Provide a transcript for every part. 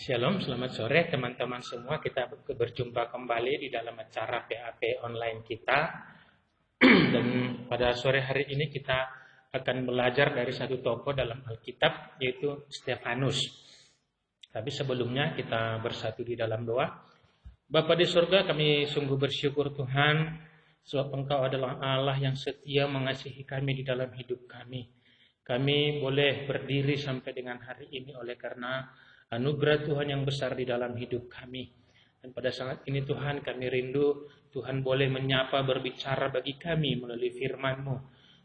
Shalom, selamat sore teman-teman semua. Kita berjumpa kembali di dalam acara PAP online kita. Dan pada sore hari ini kita akan belajar dari satu tokoh dalam Alkitab, yaitu Stefanus. Tapi sebelumnya kita bersatu di dalam doa. Bapa di surga, kami sungguh bersyukur Tuhan, sebab Engkau adalah Allah yang setia mengasihi kami di dalam hidup kami. Kami boleh berdiri sampai dengan hari ini oleh karena anugerah Tuhan yang besar di dalam hidup kami. Dan pada saat ini Tuhan, kami rindu Tuhan boleh menyapa, berbicara bagi kami melalui firman-Mu.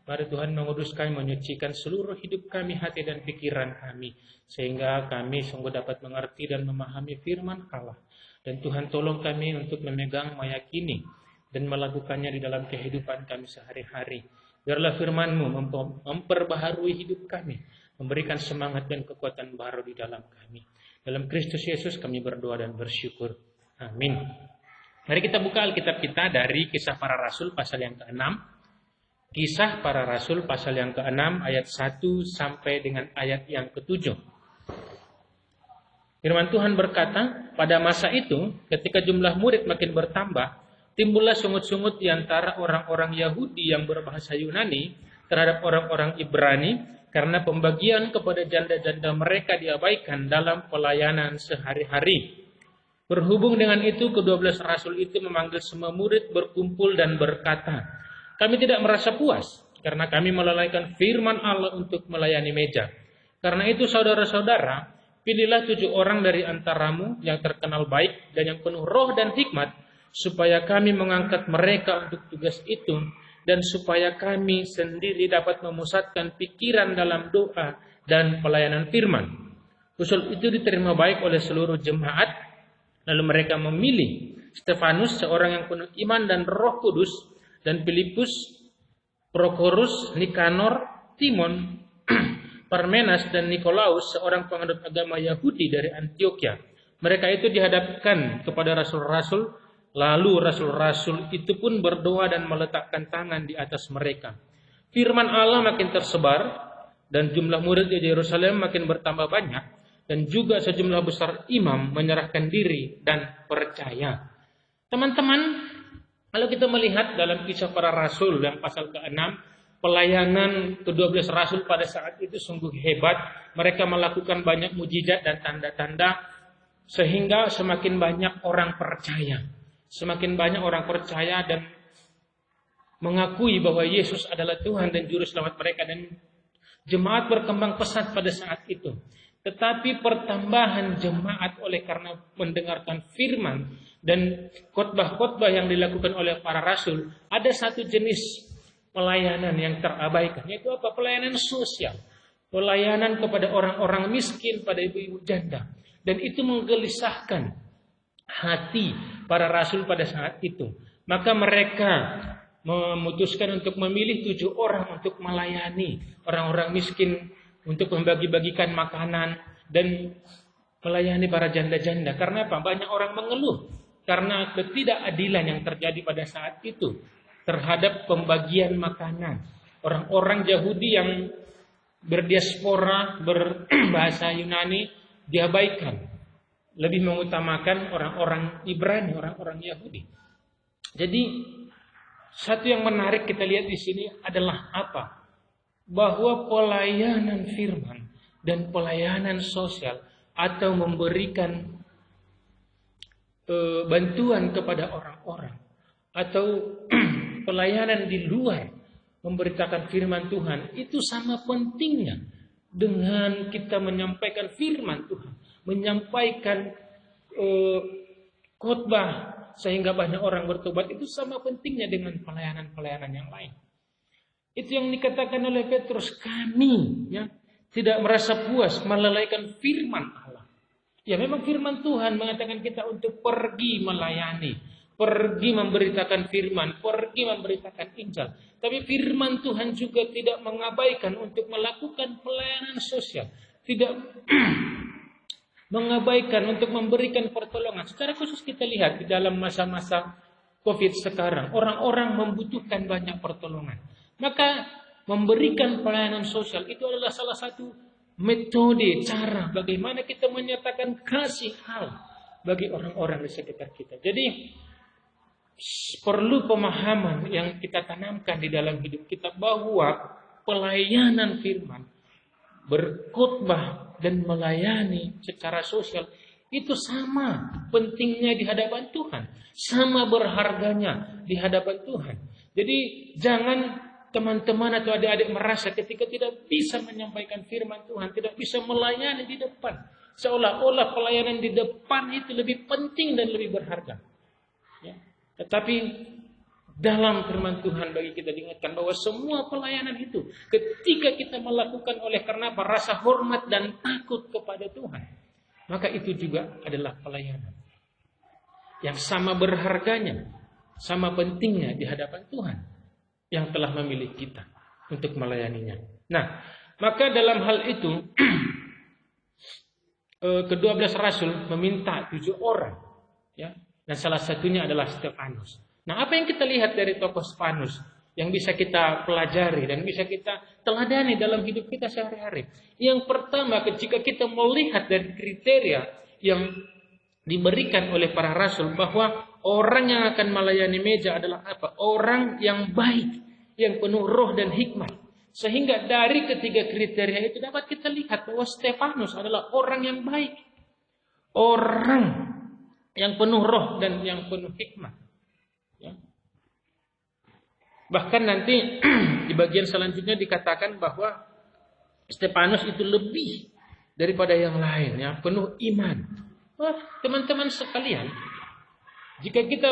Mari Tuhan menguduskan, menyucikan seluruh hidup kami, hati dan pikiran kami, sehingga kami sungguh dapat mengerti dan memahami firman Allah. Dan Tuhan tolong kami untuk memegang, meyakini dan melakukannya di dalam kehidupan kami sehari-hari. Biarlah firman-Mu memperbaharui hidup kami, memberikan semangat dan kekuatan baru di dalam kami. Dalam Kristus Yesus kami berdoa dan bersyukur. Amin. Mari kita buka Alkitab kita dari Kisah Para Rasul pasal yang ke-6. Kisah Para Rasul pasal yang ke-6 ayat 1 sampai dengan ayat yang ke-7. Firman Tuhan berkata, pada masa itu ketika jumlah murid makin bertambah, timbullah sungut-sungut di antara orang-orang Yahudi yang berbahasa Yunani terhadap orang-orang Ibrani, karena pembagian kepada janda-janda mereka diabaikan dalam pelayanan sehari-hari. Berhubung dengan itu, ke-12 rasul itu memanggil semua murid berkumpul dan berkata, kami tidak merasa puas, karena kami melalaikan firman Allah untuk melayani meja. Karena itu saudara-saudara, pilihlah 7 orang dari antaramu yang terkenal baik dan yang penuh roh dan hikmat, supaya kami mengangkat mereka untuk tugas itu, dan supaya kami sendiri dapat memusatkan pikiran dalam doa dan pelayanan firman. Usul itu diterima baik oleh seluruh jemaat, lalu mereka memilih Stefanus, seorang yang penuh iman dan Roh Kudus, dan Filipus, Prokorus, Nikanor, Timon, Parmenas, dan Nikolaus, seorang penganut agama Yahudi dari Antioquia. Mereka itu dihadapkan kepada rasul-rasul. Lalu rasul-rasul itu pun berdoa dan meletakkan tangan di atas mereka. Firman Allah makin tersebar dan jumlah murid di Yerusalem makin bertambah banyak, dan juga sejumlah besar imam menyerahkan diri dan percaya. Teman-teman, kalau kita melihat dalam Kisah Para Rasul yang pasal ke-6, pelayanan ke-12 rasul pada saat itu sungguh hebat. Mereka melakukan banyak mujizat dan tanda-tanda sehingga semakin banyak orang percaya. Semakin banyak orang percaya dan mengakui bahwa Yesus adalah Tuhan dan Juru Selamat mereka, dan jemaat berkembang pesat pada saat itu. Tetapi pertambahan jemaat oleh karena mendengarkan firman dan khotbah-khotbah yang dilakukan oleh para rasul, ada satu jenis pelayanan yang terabaikan, yaitu apa? Pelayanan sosial. Pelayanan kepada orang-orang miskin, pada ibu-ibu janda. Dan itu menggelisahkan hati para rasul pada saat itu. Maka mereka memutuskan untuk memilih 7 orang untuk melayani orang-orang miskin, untuk membagi-bagikan makanan dan melayani para janda-janda. Karena apa? Banyak orang mengeluh karena ketidakadilan yang terjadi pada saat itu terhadap pembagian makanan. Orang-orang Yahudi yang berdiaspora, berbahasa Yunani diabaikan. Lebih mengutamakan orang-orang Ibrani, orang-orang Yahudi. Jadi satu yang menarik kita lihat di sini adalah apa? Bahwa pelayanan firman dan pelayanan sosial atau memberikan bantuan kepada orang-orang atau pelayanan di luar memberitakan firman Tuhan itu sama pentingnya dengan kita menyampaikan firman Tuhan, menyampaikan khotbah sehingga banyak orang bertobat. Itu sama pentingnya dengan pelayanan-pelayanan yang lain. Itu yang dikatakan oleh Petrus, kami tidak merasa puas melalaikan firman Allah. Ya, memang firman Tuhan mengatakan kita untuk pergi melayani, pergi memberitakan firman, pergi memberitakan Injil. Tapi firman Tuhan juga tidak mengabaikan untuk melakukan pelayanan sosial, tidak mengabaikan untuk memberikan pertolongan. Secara khusus kita lihat di dalam masa-masa COVID sekarang, orang-orang membutuhkan banyak pertolongan. Maka memberikan pelayanan sosial itu adalah salah satu metode, cara bagaimana kita menyatakan kasih hal bagi orang-orang di sekitar kita. Jadi perlu pemahaman yang kita tanamkan di dalam hidup kita bahwa pelayanan firman, berkhotbah dan melayani secara sosial itu sama pentingnya di hadapan Tuhan, sama berharganya di hadapan Tuhan. Jadi jangan teman-teman atau adik-adik merasa ketika tidak bisa menyampaikan firman Tuhan, tidak bisa melayani di depan, seolah-olah pelayanan di depan itu lebih penting dan lebih berharga. Ya. Tetapi dalam firman Tuhan bagi kita diingatkan bahwa semua pelayanan itu ketika kita melakukan oleh karena rasa hormat dan takut kepada Tuhan, maka itu juga adalah pelayanan yang sama berharganya, sama pentingnya di hadapan Tuhan yang telah memilih kita untuk melayaninya. Nah, maka dalam hal itu ke-12 rasul meminta 7 orang, ya, dan salah satunya adalah Stefanus. Nah, apa yang kita lihat dari tokoh Stefanus yang bisa kita pelajari dan bisa kita teladani dalam hidup kita sehari-hari? Yang pertama, ketika kita melihat dari kriteria yang diberikan oleh para rasul bahwa orang yang akan melayani meja adalah apa? Orang yang baik, yang penuh roh dan hikmat. Sehingga dari ketiga kriteria itu dapat kita lihat bahwa Stefanus adalah orang yang baik, orang yang penuh roh dan yang penuh hikmat. Ya. Bahkan nanti di bagian selanjutnya dikatakan bahwa Stefanus itu lebih daripada yang lain, ya, penuh iman. Wah, teman-teman sekalian, jika kita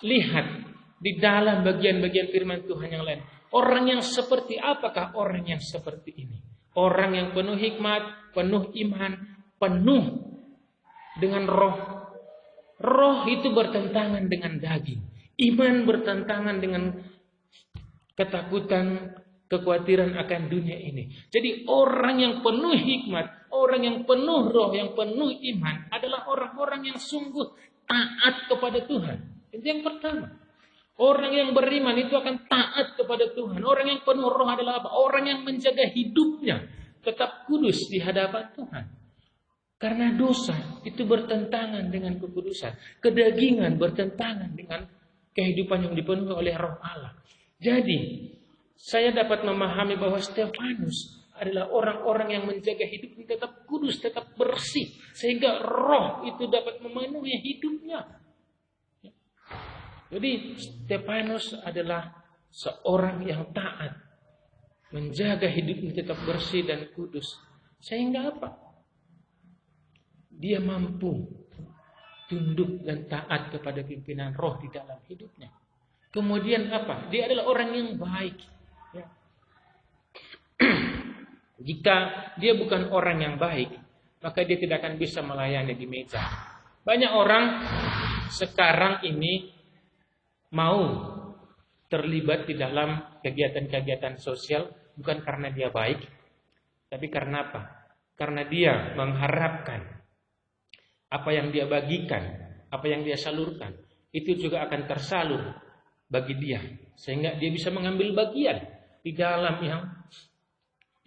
lihat di dalam bagian-bagian firman Tuhan yang lain, orang yang seperti apakah orang yang seperti ini? Orang yang penuh hikmat, penuh iman, penuh dengan roh. Roh itu bertentangan dengan daging. Iman bertentangan dengan ketakutan, kekhawatiran akan dunia ini. Jadi orang yang penuh hikmat, orang yang penuh roh, yang penuh iman adalah orang-orang yang sungguh taat kepada Tuhan. Itu yang pertama. Orang yang beriman itu akan taat kepada Tuhan. Orang yang penuh roh adalah apa? Orang yang menjaga hidupnya tetap kudus di hadapan Tuhan. Karena dosa itu bertentangan dengan kekudusan. Kedagingan bertentangan dengan kehidupan yang dipenuhi oleh roh Allah. Jadi saya dapat memahami bahwa Stefanus adalah orang-orang yang menjaga hidupnya tetap kudus, tetap bersih. Sehingga roh itu dapat memenuhi hidupnya. Jadi Stefanus adalah seorang yang taat. Menjaga hidupnya tetap bersih dan kudus. Sehingga apa? Dia mampu tunduk dan taat kepada pimpinan roh di dalam hidupnya. Kemudian apa? Dia adalah orang yang baik. Ya. Jika dia bukan orang yang baik, maka dia tidak akan bisa melayani di meja. Banyak orang sekarang ini mau terlibat di dalam kegiatan-kegiatan sosial bukan karena dia baik, tapi karena apa? Karena dia mengharapkan apa yang dia bagikan, apa yang dia salurkan, itu juga akan tersalur bagi dia. Sehingga dia bisa mengambil bagian di dalam yang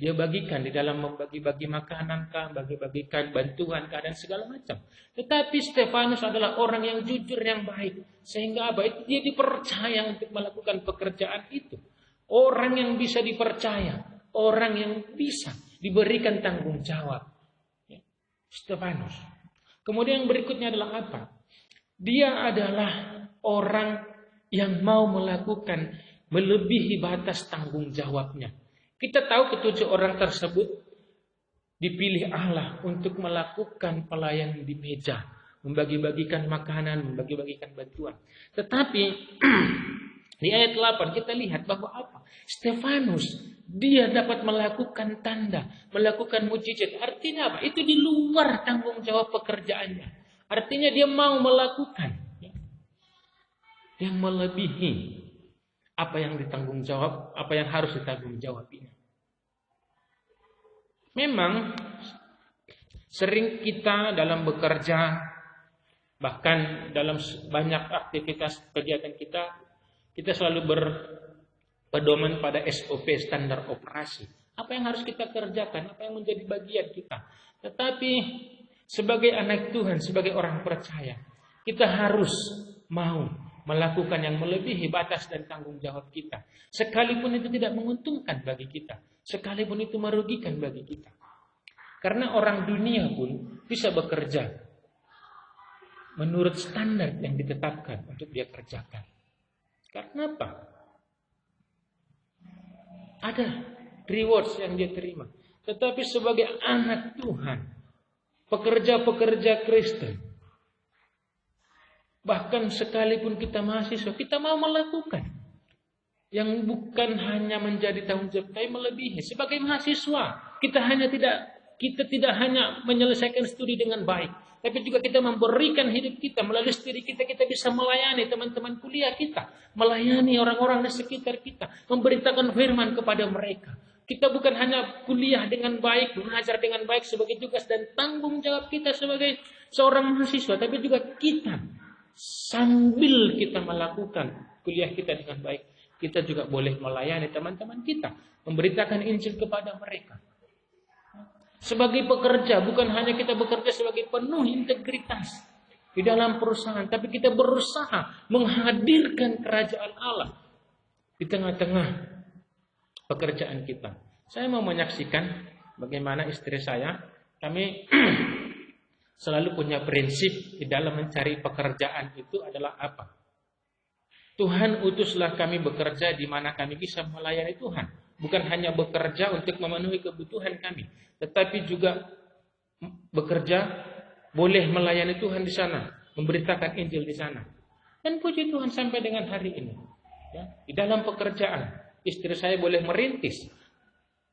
dia bagikan, di dalam membagi-bagi makanan kah, bagi-bagikan bantuan kah, dan segala macam. Tetapi Stefanus adalah orang yang jujur, yang baik. Sehingga apa? Itu dia dipercaya untuk melakukan pekerjaan itu. Orang yang bisa dipercaya, orang yang bisa diberikan tanggung jawab. Ya. Stefanus. Kemudian yang berikutnya adalah apa? Dia adalah orang yang mau melakukan melebihi batas tanggung jawabnya. Kita tahu ketujuh orang tersebut dipilih Allah untuk melakukan pelayanan di meja, membagi-bagikan makanan, membagi-bagikan bantuan. Tetapi di ayat 8 kita lihat bahwa apa? Stefanus, dia dapat melakukan tanda, melakukan mujizat. Artinya apa? Itu di luar tanggung jawab pekerjaannya. Artinya dia mau melakukan yang melebihi apa yang ditanggung jawab, apa yang harus ditanggung jawab ini. Memang sering kita dalam bekerja, bahkan dalam banyak aktivitas kegiatan kita selalu berpedoman pada SOP, standar operasi. Apa yang harus kita kerjakan, apa yang menjadi bagian kita. Tetapi sebagai anak Tuhan, sebagai orang percaya, kita harus mau melakukan yang melebihi batas dan tanggung jawab kita. Sekalipun itu tidak menguntungkan bagi kita. Sekalipun itu merugikan bagi kita. Karena orang dunia pun bisa bekerja menurut standar yang ditetapkan untuk dia kerjakan. Karena apa? Ada rewards yang dia terima. Tetapi sebagai anak Tuhan, pekerja-pekerja Kristen, bahkan sekalipun kita mahasiswa, kita mau melakukan yang bukan hanya menjadi tanggung jawab, tapi melebihi. Sebagai mahasiswa, kita tidak hanya menyelesaikan studi dengan baik, tapi juga kita memberikan hidup kita melalui studi kita bisa melayani teman-teman kuliah kita, melayani orang-orang di sekitar kita, memberitakan firman kepada mereka. Kita bukan hanya kuliah dengan baik, mengajar dengan baik sebagai tugas dan tanggung jawab kita sebagai seorang mahasiswa, tapi juga kita sambil kita melakukan kuliah kita dengan baik, kita juga boleh melayani teman-teman kita, memberitakan Injil kepada mereka. Sebagai pekerja, bukan hanya kita bekerja sebagai penuh integritas di dalam perusahaan, tapi kita berusaha menghadirkan kerajaan Allah di tengah-tengah pekerjaan kita. Saya mau menyaksikan bagaimana istri saya, kami selalu punya prinsip di dalam mencari pekerjaan itu adalah apa? Tuhan utuslah kami bekerja di mana kami bisa melayani Tuhan. Bukan hanya bekerja untuk memenuhi kebutuhan kami, tetapi juga bekerja boleh melayani Tuhan di sana, memberitakan Injil di sana. Dan puji Tuhan sampai dengan hari ini, ya, di dalam pekerjaan, istri saya boleh merintis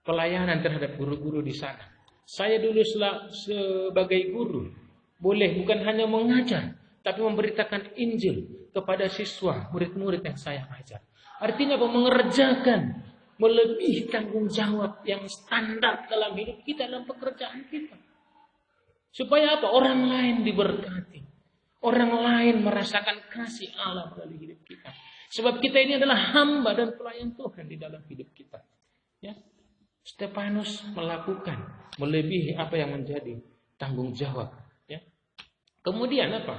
pelayanan terhadap guru-guru di sana. Saya dulu sebagai guru, boleh bukan hanya mengajar, tapi memberitakan Injil kepada siswa, murid-murid yang saya ajar. Artinya apa? Mengerjakan melebihi tanggung jawab yang standar dalam hidup kita, dalam pekerjaan kita. Supaya apa? Orang lain diberkati. Orang lain merasakan kasih Allah melalui hidup kita. Sebab kita ini adalah hamba dan pelayan Tuhan di dalam hidup kita. Ya. Stefanus melakukan melebihi apa yang menjadi tanggung jawab. Ya. Kemudian apa?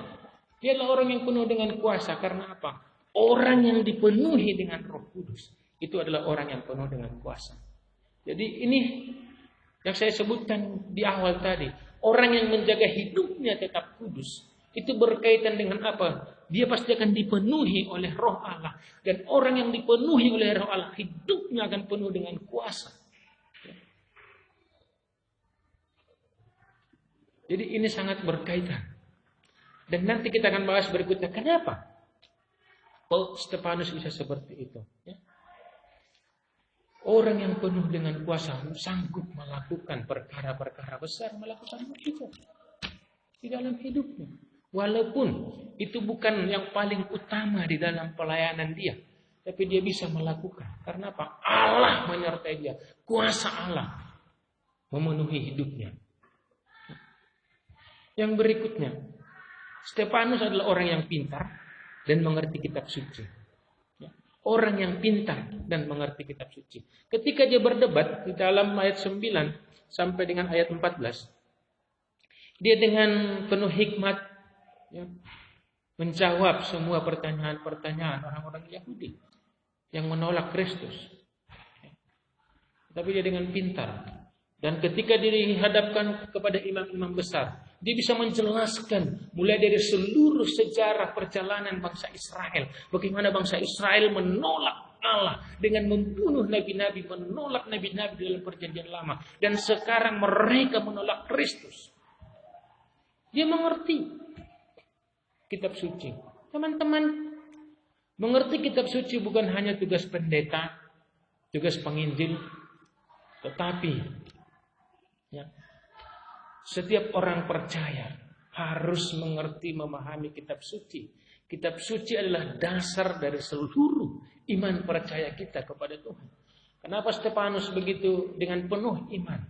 Dia adalah orang yang penuh dengan kuasa. Karena apa? Orang yang dipenuhi dengan Roh Kudus itu adalah orang yang penuh dengan kuasa. Jadi ini yang saya sebutkan di awal tadi. Orang yang menjaga hidupnya tetap kudus. Itu berkaitan dengan apa? Dia pasti akan dipenuhi oleh Roh Allah. Dan orang yang dipenuhi oleh Roh Allah, hidupnya akan penuh dengan kuasa. Jadi ini sangat berkaitan. Dan nanti kita akan bahas berikutnya. Kenapa Stefanus bisa seperti itu? Ya. Orang yang penuh dengan kuasa sanggup melakukan perkara-perkara besar, melakukan mukjizat di dalam hidupnya. Walaupun itu bukan yang paling utama di dalam pelayanan dia, tapi dia bisa melakukan. Karena apa? Allah menyertai dia. Kuasa Allah memenuhi hidupnya. Yang berikutnya, Stefanus adalah orang yang pintar dan mengerti kitab suci. Orang yang pintar dan mengerti kitab suci. Ketika dia berdebat di dalam ayat 9 sampai dengan ayat 14, dia dengan penuh hikmat, ya, menjawab semua pertanyaan-pertanyaan orang-orang Yahudi yang menolak Kristus. Tapi dia dengan pintar. Dan ketika dia dihadapkan kepada imam-imam besar, dia bisa menjelaskan mulai dari seluruh sejarah perjalanan bangsa Israel. Bagaimana bangsa Israel menolak Allah dengan membunuh nabi-nabi, menolak nabi-nabi dalam perjanjian lama. Dan sekarang mereka menolak Kristus. Dia mengerti kitab suci. Teman-teman, mengerti kitab suci bukan hanya tugas pendeta, tugas penginjil, tetapi ya, setiap orang percaya harus mengerti, memahami kitab suci. Kitab suci adalah dasar dari seluruh iman percaya kita kepada Tuhan. Kenapa Stefanus begitu dengan penuh iman?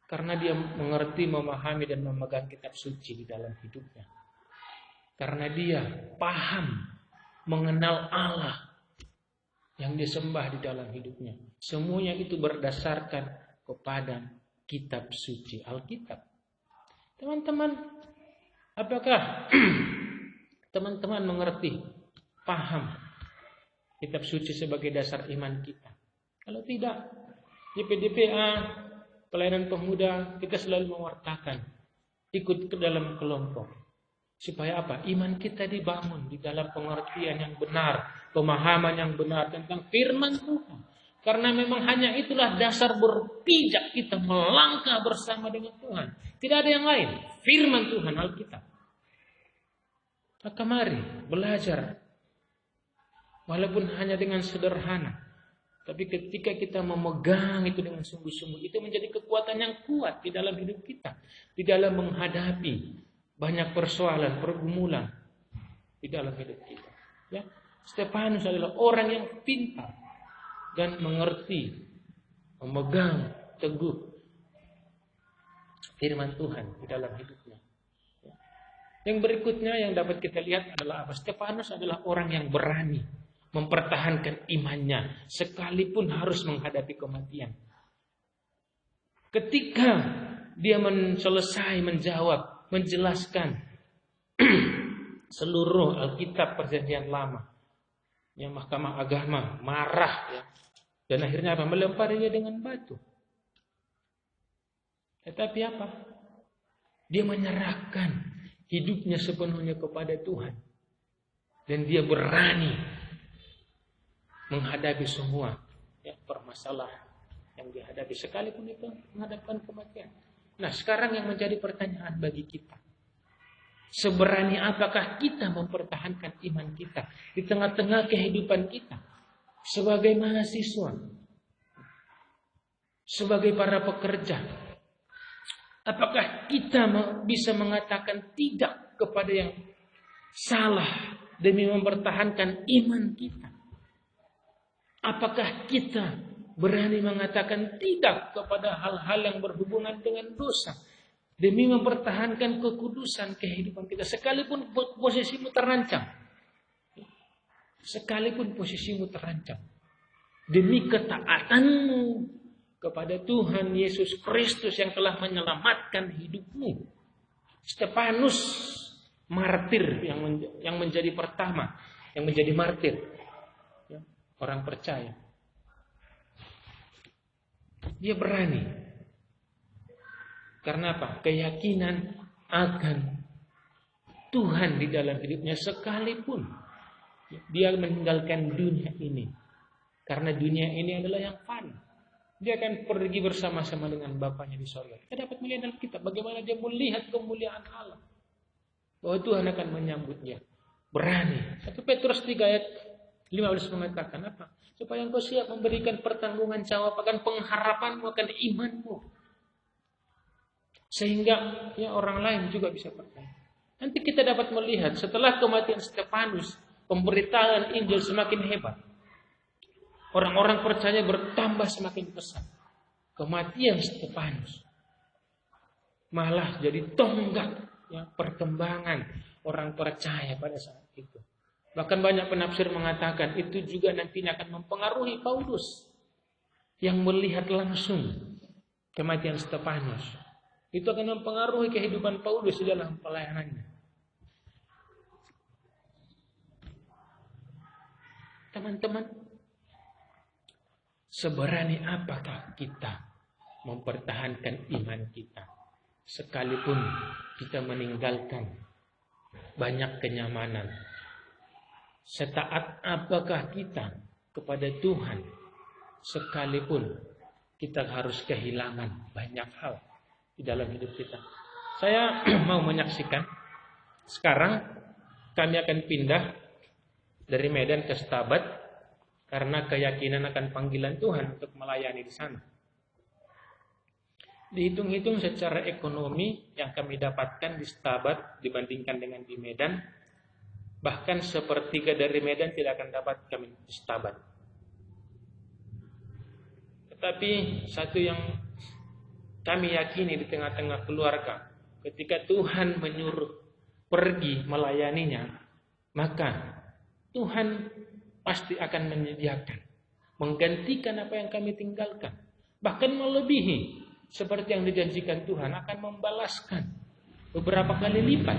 Karena dia mengerti, memahami dan memegang kitab suci di dalam hidupnya. Karena dia paham, mengenal Allah. yang disembah di dalam hidupnya. Semuanya itu berdasarkan kepada kitab suci Alkitab. Teman-teman, apakah teman-teman mengerti, paham kitab suci sebagai dasar iman kita? Kalau tidak, di PDPA, pelayanan pemuda, kita selalu mewartakan, ikut ke dalam kelompok. Supaya apa? Iman kita dibangun di dalam pengertian yang benar, pemahaman yang benar tentang firman Tuhan. Karena memang hanya itulah dasar berpijak kita melangkah bersama dengan Tuhan. Tidak ada yang lain. Firman Tuhan, Alkitab. Maka mari belajar. Walaupun hanya dengan sederhana. Tapi ketika kita memegang itu dengan sungguh-sungguh, itu menjadi kekuatan yang kuat di dalam hidup kita. Di dalam menghadapi banyak persoalan, pergumulan di dalam hidup kita. Ya, Stefanus adalah orang yang pintar dan mengerti, memegang teguh firman Tuhan di dalam hidupnya. Ya. Yang berikutnya yang dapat kita lihat adalah apa? Stefanus adalah orang yang berani mempertahankan imannya sekalipun harus menghadapi kematian. Ketika dia selesai menjawab, menjelaskan seluruh Alkitab Perjanjian Lama, yang Mahkamah Agama marah, ya, dan akhirnya apa? Melemparinya dengan batu. Tetapi apa? Dia menyerahkan hidupnya sepenuhnya kepada Tuhan, dan dia berani menghadapi semua, ya, permasalahan yang dihadapi, sekalipun itu menghadapkan kematian. Nah, sekarang yang menjadi pertanyaan bagi kita, seberani apakah kita mempertahankan iman kita di tengah-tengah kehidupan kita sebagai mahasiswa, sebagai para pekerja? Apakah kita bisa mengatakan tidak kepada yang salah demi mempertahankan iman kita? Apakah kita berani mengatakan tidak kepada hal-hal yang berhubungan dengan dosa demi mempertahankan kekudusan kehidupan kita, sekalipun posisimu terancam? Sekalipun posisimu terancam, demi ketaatanmu kepada Tuhan Yesus Kristus yang telah menyelamatkan hidupmu. Stefanus martir yang menjadi pertama, yang menjadi martir, ya, orang percaya. Dia berani. Karena apa? Keyakinan akan Tuhan di dalam hidupnya, sekalipun dia meninggalkan dunia ini. Karena dunia ini adalah yang fana. Dia akan pergi bersama-sama dengan Bapaknya di sorga. Kita dapat melihat dalam kitab bagaimana dia melihat kemuliaan Allah, bahwa Tuhan akan menyambutnya. Berani. 1 Petrus 3 ayat 15 mengatakan apa? Supaya engkau siap memberikan pertanggungan jawab akan pengharapanmu, akan imanmu. Sehingga ya, orang lain juga bisa percaya. Nanti kita dapat melihat setelah kematian Stefanus, pemberitaan Injil semakin hebat. Orang-orang percaya bertambah semakin besar. Kematian Stefanus malah jadi tonggak, ya, perkembangan orang percaya pada saat itu. Bahkan banyak penafsir mengatakan itu juga nantinya akan mempengaruhi Paulus yang melihat langsung kematian Stefanus. Itu akan mempengaruhi kehidupan Paulus di dalam pelayanannya. Teman-teman, seberani apakah kita mempertahankan iman kita sekalipun kita meninggalkan banyak kenyamanan? Setaat apakah kita kepada Tuhan sekalipun kita harus kehilangan banyak hal di dalam hidup kita? Saya mau menyaksikan sekarang kami akan pindah dari Medan ke Stabat karena keyakinan akan panggilan Tuhan untuk melayani di sana. Dihitung-hitung secara ekonomi yang kami dapatkan di Stabat dibandingkan dengan di Medan, bahkan sepertiga dari Medan tidak akan dapat kami di Stabat. Tetapi satu yang kami yakini di tengah-tengah keluarga, ketika Tuhan menyuruh pergi melayaninya, maka Tuhan pasti akan menyediakan menggantikan apa yang kami tinggalkan, bahkan melebihi seperti yang dijanjikan Tuhan, akan membalaskan beberapa kali lipat.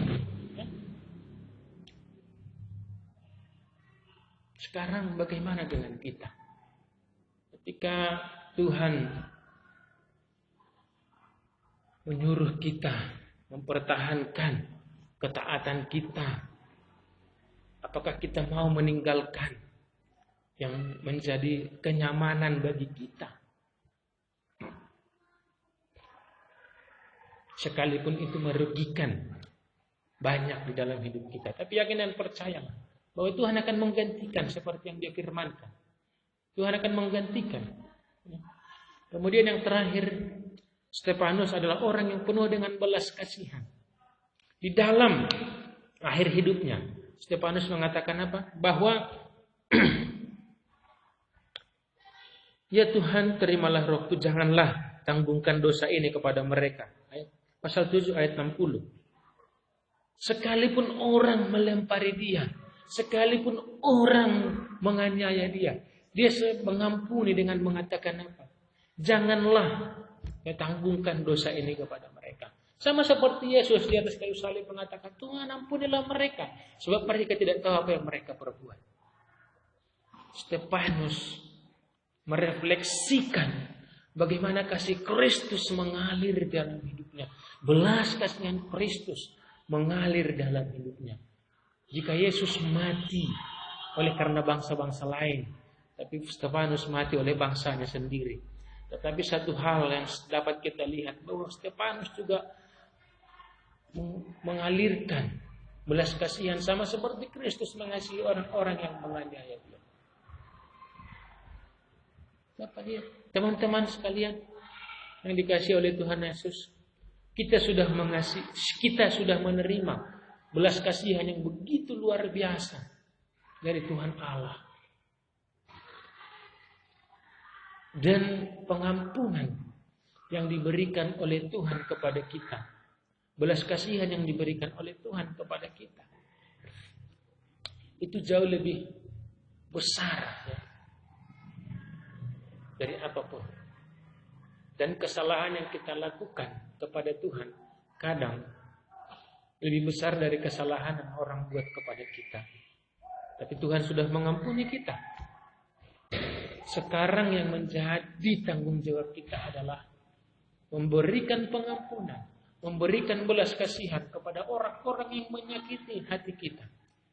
Sekarang bagaimana dengan kita? Ketika Tuhan menyuruh kita mempertahankan ketaatan kita, apakah kita mau meninggalkan yang menjadi kenyamanan bagi kita? Sekalipun itu merugikan banyak di dalam hidup kita, tapi yakin dan percaya bahwa Tuhan akan menggantikan seperti yang Dia firmankan. Tuhan akan menggantikan. Kemudian yang terakhir, Stefanus adalah orang yang penuh dengan belas kasihan. Di dalam akhir hidupnya, Stefanus mengatakan apa? Bahwa ya Tuhan, terimalah rohku, janganlah tanggungkan dosa ini kepada mereka. Pasal 7 ayat 60. Sekalipun orang melempari dia, sekalipun orang menganiaya dia, dia mengampuni dengan mengatakan apa? Janganlah tanggungkan dosa ini kepada mereka. Sama seperti Yesus di atas kayu salib mengatakan, Tuhan ampunilah mereka, sebab mereka tidak tahu apa yang mereka perbuat. Stefanus merefleksikan bagaimana kasih Kristus mengalir dalam hidupnya. Belas kasihan Kristus mengalir dalam hidupnya. Jika Yesus mati oleh karena bangsa-bangsa lain, tapi Stefanus mati oleh bangsanya sendiri. Tetapi satu hal yang dapat kita lihat, bahwa Stefanus juga mengalirkan belas kasihan sama seperti Kristus mengasihi orang-orang yang menganiaya dia. Teman-teman sekalian yang dikasihi oleh Tuhan Yesus, kita sudah menerima belas kasihan yang begitu luar biasa dari Tuhan Allah. Dan pengampunan yang diberikan oleh Tuhan kepada kita, belas kasihan yang diberikan oleh Tuhan kepada kita, itu jauh lebih besar ya, dari apapun. Dan kesalahan yang kita lakukan kepada Tuhan kadang lebih besar dari kesalahan yang orang buat kepada kita. Tapi Tuhan sudah mengampuni kita. Sekarang yang menjadi tanggung jawab kita adalah memberikan pengampunan, memberikan belas kasihan kepada orang-orang yang menyakiti hati kita.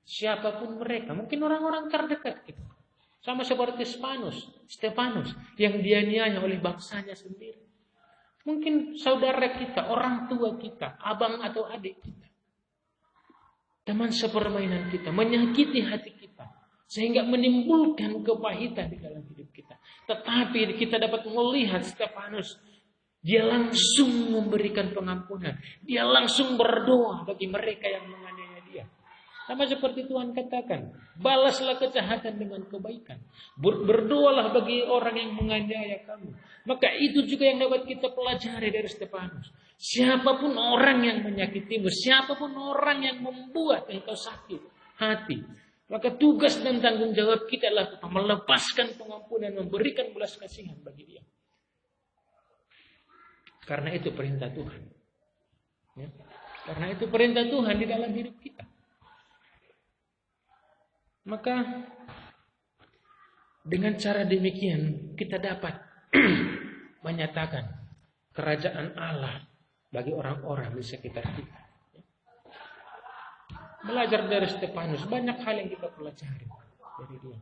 Siapapun mereka, mungkin orang-orang terdekat kita. Sama seperti Stefanus yang dianiaya oleh bangsanya sendiri. Mungkin saudara kita, orang tua kita, abang atau adik kita, teman sepermainan kita, menyakiti hati kita, sehingga menimbulkan kepahitan di dalam hidup kita. Tetapi kita dapat melihat Stefanus, dia langsung memberikan pengampunan. Dia langsung berdoa bagi mereka yang menganiaya dia. Sama seperti Tuhan katakan, balaslah kejahatan dengan kebaikan. Berdoalah bagi orang yang menganiaya kamu. Maka itu juga yang dapat kita pelajari dari Stefanus. Siapapun orang yang menyakitimu, siapapun orang yang membuat engkau sakit hati, maka tugas dan tanggung jawab kita adalah melepaskan pengampunan, memberikan belas kasihan bagi dia. Karena itu perintah Tuhan. Ya. Karena itu perintah Tuhan di dalam hidup kita. Maka dengan cara demikian kita dapat menyatakan kerajaan Allah bagi orang-orang di sekitar kita. Belajar dari Stefanus, banyak hal yang kita pelajari dari dia.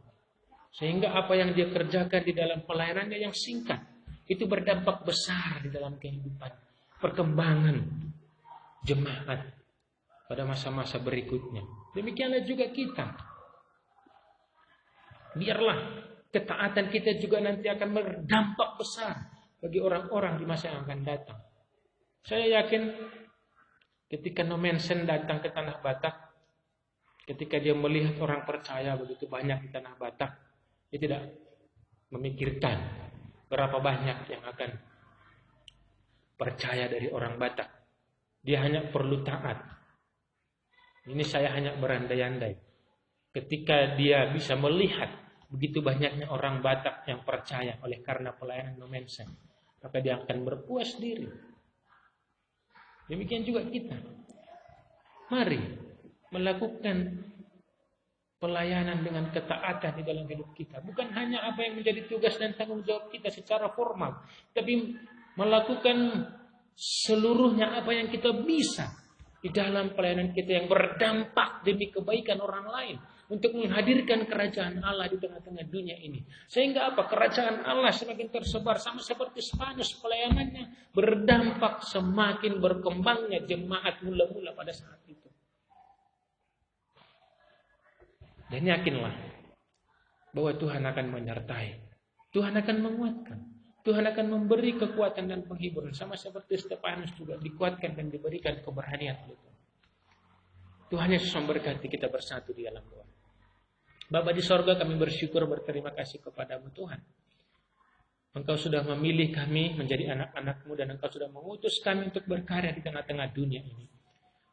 Sehingga apa yang dia kerjakan di dalam pelayanannya yang singkat, itu berdampak besar di dalam kehidupan, perkembangan jemaat pada masa-masa berikutnya. Demikianlah juga kita. Biarlah ketaatan kita juga nanti akan berdampak besar bagi orang-orang di masa yang akan datang. Saya yakin ketika Nomensen datang ke Tanah Batak, ketika dia melihat orang percaya begitu banyak di Tanah Batak, dia tidak memikirkan berapa banyak yang akan percaya dari orang Batak. Dia hanya perlu taat. Ini saya hanya berandai-andai. Ketika dia bisa melihat Begitu banyaknya orang Batak yang percaya oleh karena pelayanan Nomensen, maka dia akan berpuas diri. Demikian juga kita. Mari melakukan pelayanan dengan ketaatan di dalam hidup kita. Bukan hanya apa yang menjadi tugas dan tanggung jawab kita secara formal, tapi melakukan seluruhnya apa yang kita bisa di dalam pelayanan kita yang berdampak demi kebaikan orang lain, untuk menghadirkan kerajaan Allah di tengah-tengah dunia ini. Sehingga apa? Kerajaan Allah semakin tersebar, sama seperti Stefanus, pelayanannya berdampak semakin berkembangnya jemaat mula-mula pada saat itu. Dan yakinlah bahwa Tuhan akan menyertai, Tuhan akan menguatkan, Tuhan akan memberi kekuatan dan penghiburan, sama seperti Stefanus juga dikuatkan dan diberikan keberanian oleh Tuhan. Tuhan Yesus memberkati kita bersatu di dalam doa. Bapa di sorga, kami bersyukur, berterima kasih kepadamu Tuhan. Engkau sudah memilih kami menjadi anak-anak-Mu, dan Engkau sudah mengutus kami untuk berkarya di tengah-tengah dunia ini.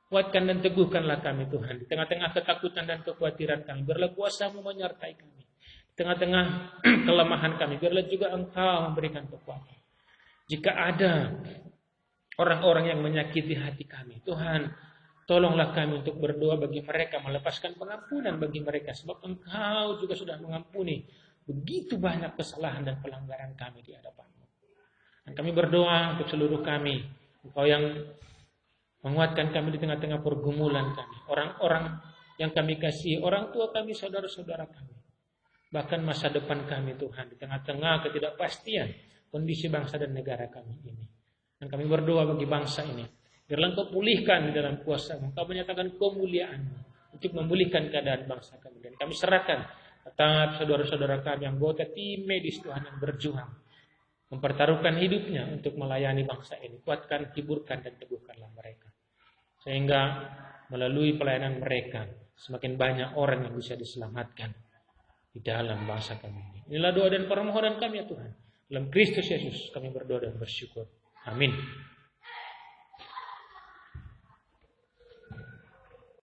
Kuatkan dan teguhkanlah kami Tuhan. Di tengah-tengah ketakutan dan kekhawatiran kami, biarlah kuasa-Mu menyertai kami. Di tengah-tengah kelemahan kami, biarlah juga Engkau memberikan kekuatan. Jika ada orang-orang yang menyakiti hati kami, Tuhan, tolonglah kami untuk berdoa bagi mereka, melepaskan pengampunan bagi mereka, sebab Engkau juga sudah mengampuni begitu banyak kesalahan dan pelanggaran kami di hadapan-Mu. Dan kami berdoa untuk seluruh kami, Engkau yang menguatkan kami di tengah-tengah pergumulan kami, orang-orang yang kami kasihi, orang tua kami, saudara-saudara kami, bahkan masa depan kami Tuhan, di tengah-tengah ketidakpastian kondisi bangsa dan negara kami ini. Dan kami berdoa bagi bangsa ini, biarlah Engkau pulihkan di dalam kuasa-Mu, Engkau menyatakan kemuliaan-Mu untuk memulihkan keadaan bangsa kami. Dan kami serahkan tetap saudara-saudara kami, anggota tim medis Tuhan yang berjuang, mempertaruhkan hidupnya untuk melayani bangsa ini. Kuatkan, hiburkan, dan teguhkanlah mereka, sehingga melalui pelayanan mereka semakin banyak orang yang bisa diselamatkan di dalam bangsa kami ini. Inilah doa dan permohonan kami ya Tuhan. Dalam Kristus Yesus kami berdoa dan bersyukur. Amin.